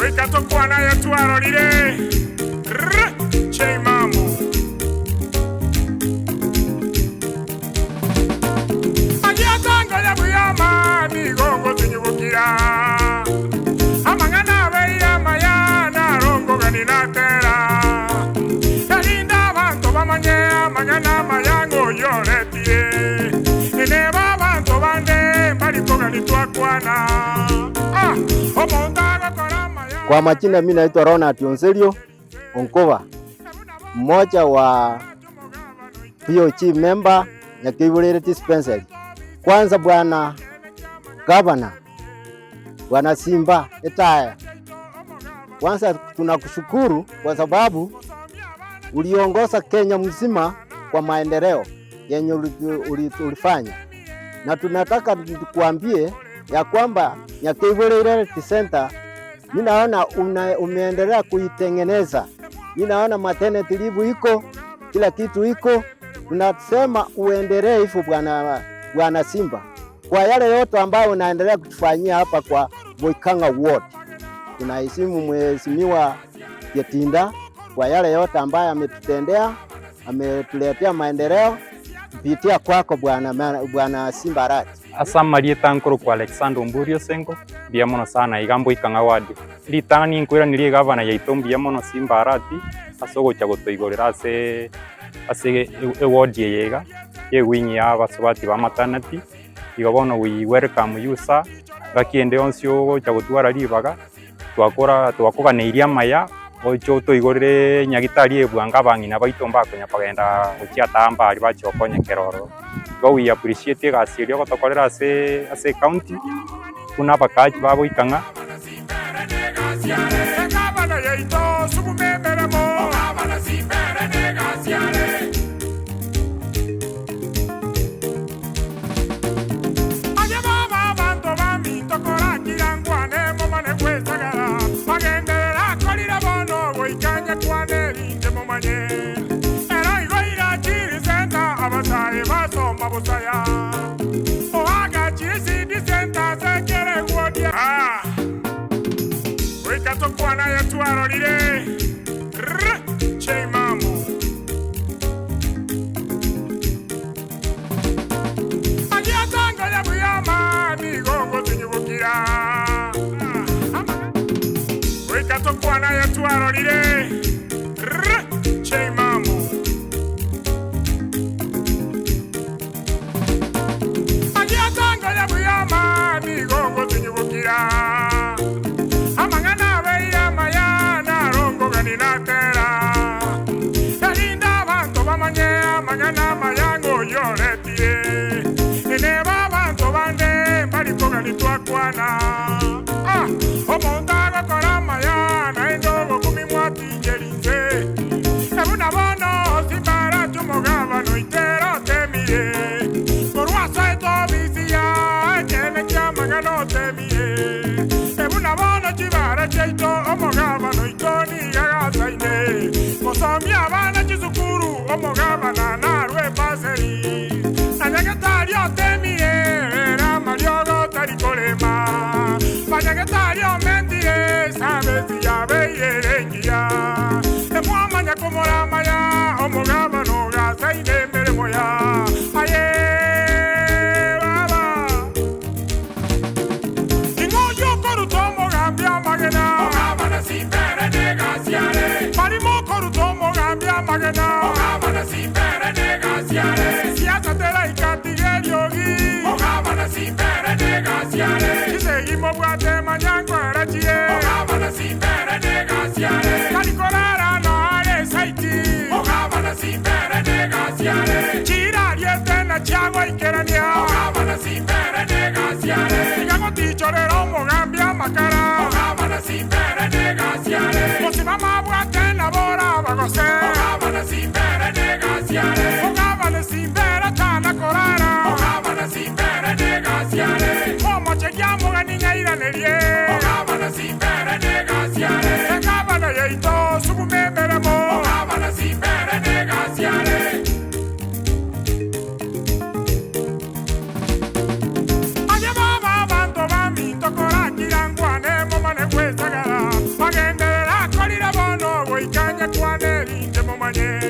Wika tokwana ya tuarorire Che mamu Agiatanga ya buyama Migongo tunyubukira Amangana beya mayana Rongo ganinatera Elinda abantu bamanye Amangana mayango yoretie Eneba abantu bande Mbariko ganituakwana Kwa majina mimi naitwa Ronald Onselio Onkova, mmoja wa POG member ya Kivulile Dispensary. Kwanza bwana Governor, bwana Simba Etaya, kwanza tunakushukuru kwa sababu uliongoza Kenya mzima kwa maendeleo yenye ulifanya, na tunataka tukuambie ya kwamba ya Kivulile Center mimi naona umeendelea kuitengeneza. Mimi naona maternity leave iko, kila kitu iko. Tunasema uendelee hivyo bwana Simba. Kwa yale yote ambayo unaendelea kutufanyia hapa kwa Boikanga Ward. Tunaheshimu mheshimiwa Yetinda kwa yale yote ambayo ametutendea, ametuletea maendeleo kupitia kwako bwana Simba Arati. Asa marieta nkuru kwa Alexander Mburio Sengo biamono sana igambo ikanga wadi litani nkwira nilie gavana ya Itombi yamono Simba Arati asogo cha gotoigorera ase wadi yega ye winyi abasobati ba maternity igobono we welcome you sir bakiende onsyo cha gotwara libaga twakoga neiria maya ocho toigorere nyagitari ebwanga bangina baitomba konya pagenda uchiatamba ali bachokonya keroro. We appreciate gasiri gotokorera ase county kuna bakaji babo ikanga Mabusaya Ohaga chisi disenta sekere wodia Wika tokwana ya tuarorire Che mamu Agiatanga ya buyama Migongo tunyubukira Wika tokwana ya tuarorire Che mamu Migongo tunyubukira Amangana beya mayana Rongo ganinatera Elinda abantu bamanye Amangana mayango yoretie Eneba abantu bande Mbariko ganituakwana Omonda gokora mayana Endogo kumimwati njerinze Ebuna bono Simba Arati umugabano itero temire Korwasa eto bizia Magano temie Ebuna bono chibara cheito Omogabano itoni yagasaine Mosambi abana chizukuru Omogabana narwe paseri Nanyagetario temie Ramariogo tarikolema Panyagetario mentie Sabesi yabeye rengia Emuamanya komorama ya Omogabano gasaine meremoya Aye Simbere negaziare Marimo korutomo gambia magena Ogabana simbere negaziare Siasa tela ikatigerio gi Ogabana simbere negaziare Kisegimo bwate manyango erachie Ogabana simbere negaziare Kalikorara no are saiti Ogabana simbere negaziare Chira riete na chiago ikerania Ogabana simbere negaziare Igago tichorero mo gambia makara Ogabana simbere negaziare Mosimama bwate na bora bagose Ogabana simbere negaziare Ogabana simbere tana korara Ogabana simbere negaziare Omo chekiamo ganinya iranerie Ogabana simbere negaziare Ogabana yeito subumemeremo Ogabana simbere negaziare Anya baba banto bami tokora kiran manye